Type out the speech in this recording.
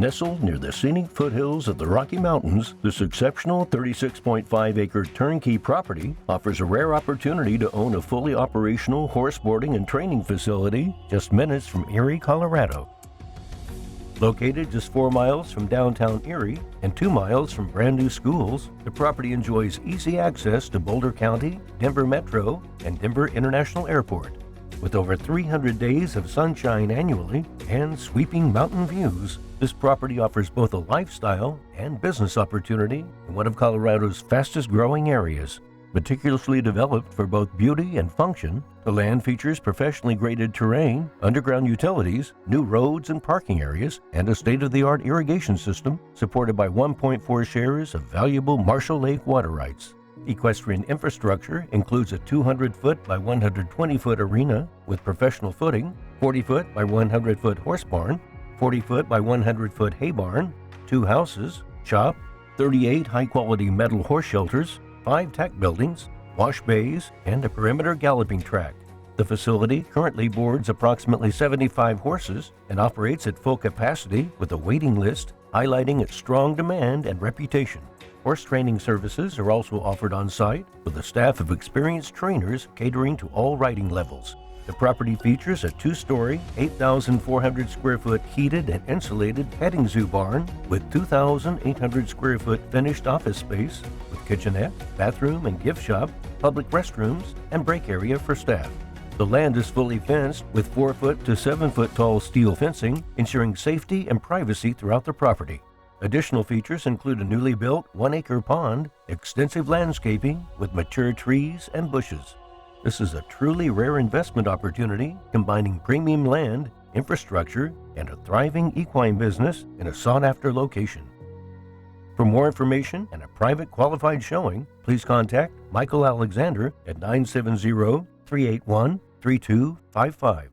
Nestled near the scenic foothills of the Rocky Mountains, this exceptional 36.5-acre turnkey property offers a rare opportunity to own a fully operational horse boarding and training facility just minutes from Erie, Colorado. Located just 4 miles from downtown Erie and 2 miles from brand new schools, the property enjoys easy access to Boulder County, Denver Metro, and Denver International Airport. With over 300 days of sunshine annually and sweeping mountain views, this property offers both a lifestyle and business opportunity in one of Colorado's fastest growing areas. Meticulously developed for both beauty and function, the land features professionally graded terrain, underground utilities, new roads and parking areas, and a state-of-the-art irrigation system supported by 1.4 shares of valuable Marshall Lake water rights. Equestrian infrastructure includes a 200-foot by 120-foot arena with professional footing, 40-foot by 100-foot horse barn, 40-foot by 100-foot hay barn, 2 houses, shop, 38 high-quality metal horse shelters, 5 tack buildings, wash bays, and a perimeter galloping track. The facility currently boards approximately 75 horses and operates at full capacity with a waiting list highlighting its strong demand and reputation. Horse training services are also offered on site with a staff of experienced trainers catering to all riding levels. The property features a 2-story, 8,400 square foot heated and insulated petting zoo barn with 2,800 square foot finished office space with kitchenette, bathroom and gift shop, public restrooms, and break area for staff. The land is fully fenced with 4-foot to 7-foot tall steel fencing, ensuring safety and privacy throughout the property. Additional features include a newly built 1-acre pond, extensive landscaping with mature trees and bushes. This is a truly rare investment opportunity combining premium land, infrastructure, and a thriving equine business in a sought-after location. For more information and a private qualified showing, please contact Michael Alexander at 970-381-3255.